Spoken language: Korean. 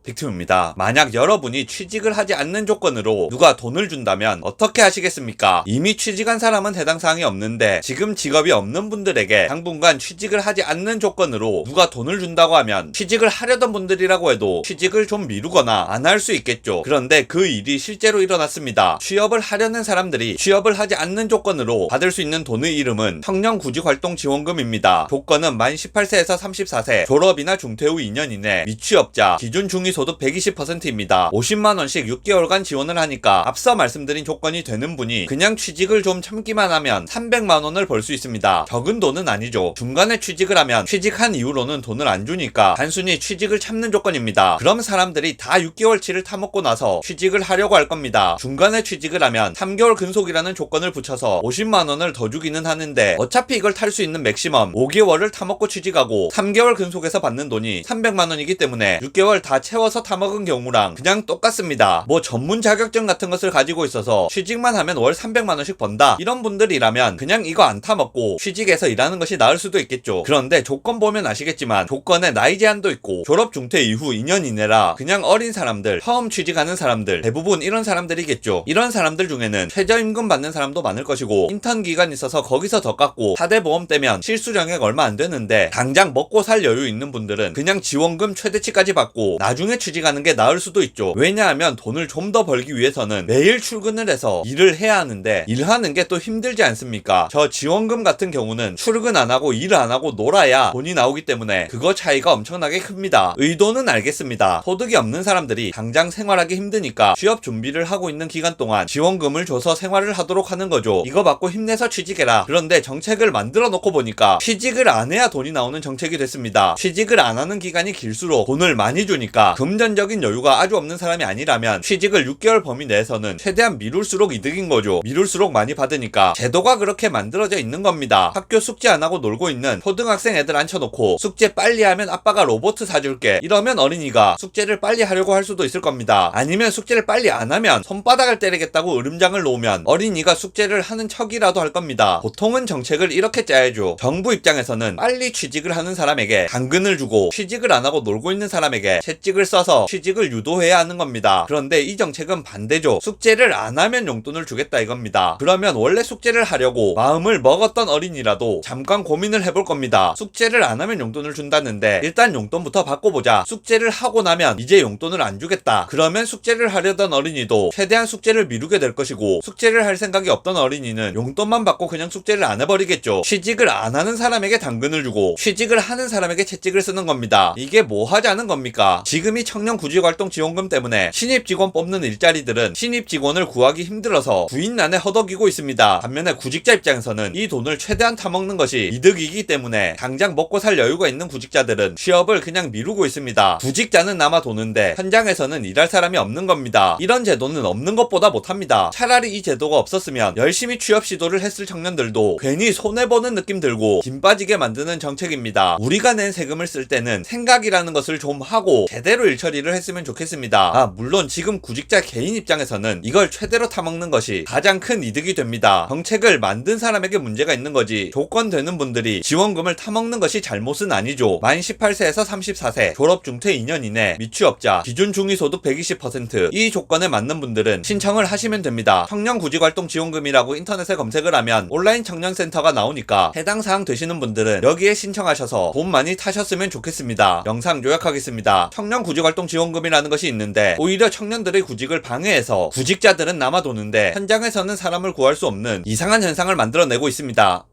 빅팀입니다. 만약 여러분이 취직을 하지 않는 조건으로 누가 돈을 준다면 어떻게 하시겠습니까? 이미 취직한 사람은 해당 사항이 없는데 지금 직업이 없는 분들에게 당분간 취직을 하지 않는 조건으로 누가 돈을 준다고 하면 취직을 하려던 분들이라고 해도 취직을 좀 미루거나 안 할 수 있겠죠. 그런데 그 일이 실제로 일어났습니다. 취업을 하려는 사람들이 취업을 하지 않는 조건으로 받을 수 있는 돈의 이름은 청년구직활동지원금입니다. 조건은 만 18세에서 34세, 졸업이나 중퇴 후 2년 이내, 미취업자, 기준 중위소득 120%입니다. 50만원씩 6개월간 지원을 하니까 앞서 말씀드린 조건이 되는 분이 그냥 취직을 좀 참기만 하면 300만원을 벌 수 있습니다. 적은 돈은 아니죠. 중간에 취직을 하면 취직한 이후로는 돈을 안 주니까 단순히 취직을 참는 조건입니다. 그럼 사람들이 다 6개월치를 타먹고 나서 취직을 하려고 할 겁니다. 중간에 취직을 하면 3개월 근속이라는 조건을 붙여서 50만원을 더 주기는 하는데 어차피 이걸 탈 수 있는 맥시멈 5개월을 타먹고 취직하고 3개월 근속에서 받는 돈이 300만원이기 때문에 6개월 다 채워서 타먹은 경우랑 그냥 똑같습니다. 뭐 전문 자격증 같은 것을 가지고 있어서 취직만 하면 월 300만원씩 번다 이런 분들이라면 그냥 이거 안 타먹고 취직해서 일하는 것이 나을 수도 있겠죠. 그런데 조건 보면 아시겠지만 조건에 나이 제한도 있고 졸업 중퇴 이후 2년 이내라 그냥 어린 사람들, 처음 취직하는 사람들 대부분 이런 사람들이겠죠. 이런 사람들 중에는 최저임금 받는 사람도 많을 것이고 인턴 기간 있어서 거기서 더 깎고 4대 보험 떼면 실수령액 얼마 안 되는데 당장 먹고 살 여유 있는 분들은 그냥 지원금 최대치까지 받고 나중에 취직하는 게 나을 수도 있죠. 왜냐하면 돈을 좀 더 벌기 위해서는 매일 출근을 해서 일을 해야 하는데 일하는 게 또 힘들지 않습니까? 저 지원금 같은 경우는 출근 안 하고 일 안 하고 놀아야 돈이 나오기 때문에 그거 차이가 엄청나게 큽니다. 의도는 알겠습니다. 소득이 없는 사람들이 당장 생활하기 힘드니까 취업 준비를 하고 있는 기간 동안 지원금을 줘서 생활을 하도록 하는 거죠. 이거 받고 힘내서 취직해라. 그런데 정책을 만들어 놓고 보니까 취직을 안 해야 돈이 나오는 정책이 됐습니다. 취직을 안 하는 기간이 길수록 돈을 많이 주니까 금전적인 여유가 아주 없는 사람이 아니라면 취직을 6개월 범위 내에서는 최대한 미룰수록 이득인 거죠. 미룰수록 많이 받으니까 제도가 그렇게 만들어져 있는 겁니다. 학교 숙제 안 하고 놀고 있는 초등학생 애들 앉혀놓고 숙제 빨리 하면 아빠가 로봇 사줄게 이러면 어린이가 숙제를 빨리 하려고 할 수도 있을 겁니다. 아니면 숙제를 빨리 안 하면 손바닥을 때리겠다고 으름장을 놓으면 어린이가 숙제를 하는 척이라도 할 겁니다. 보통은 정책을 이렇게 짜야죠. 정부 입장에서는 빨리 취직을 하는 사람에게 당근을 주고 취직을 안 하고 놀고 있는 사람에게 채찍을 써서 취직을 유도해야 하는 겁니다. 그런데 이 정책은 반대죠. 숙제를 안 하면 용돈을 주겠다 이겁니다. 그러면 원래 숙제를 하려고 마음을 먹었던 어린이라도 잠깐 고민을 해볼 겁니다. 숙제를 안 하면 용돈을 준다는데 일단 용돈부터 받고보자. 숙제를 하고 나면 이제 용돈을 안 주겠다. 그러면 숙제를 하려던 어린이도 최대한 숙제를 미루게 될 것이고 숙제를 할 생각이 없던 어린이는 용돈만 받고 그냥 숙제를 안 해버리겠죠. 취직을 안 하는 사람에게 당근을 주고 취직을 하는 사람에게 채찍을 쓰는 겁니다. 이게 뭐 하자는 겁니까? 지금이 청년구직활동지원금 때문에 신입 직원 뽑는 일자리들은 신입 직원을 구하기 힘들어서 구인난에 허덕이고 있습니다. 반면에 구직자 입장에서는 이 돈을 최대한 타먹는 것이 이득이기 때문에 당장 먹고 살 여유가 있는 구직자들은 취업을 그냥 미루고 있습니다. 구직자는 남아 도는데 현장에서는 일할 사람이 없는 겁니다. 이런 제도는 없는 것보다 못합니다. 차라리 이 제도가 없었으면 열심히 취업 시도를 했을 청년들도 괜히 손해보는 느낌 들고 김 빠지게 만드는 정책입니다. 우리가 낸 세금을 쓸 때는 생각이라는 것을 좀 하고 제대로 일처리를 했으면 좋겠습니다. 물론 지금 구직자 개인 입장에서는 이걸 최대로 타먹는 것이 가장 큰 이득이 됩니다. 정책을 만든 사람에게 문제가 있는 거지 조건 되는 분들이 지원금을 타먹는 것이 잘못은 아니죠. 만 18세에서 34세, 졸업 중퇴 2년 이내, 미취업자, 기준 중위소득 120%, 이 조건에 맞는 분들은 신청을 하시면 됩니다. 청년구직활동지원금이라고 인터넷에 검색을 하면 온라인 청년센터가 나오니까 해당 사항 되시는 분들은 여기에 신청하셔서 돈 많이 타셨으면 좋겠습니다. 영상 요약하겠습니다. 청년구직활동지원금이라는 것이 있는데 오히려 청년들의 구직을 방해해서 구직자들은 남아도는데 현장에서는 사람을 구할 수 없는 이상한 현상을 만들어내고 있습니다.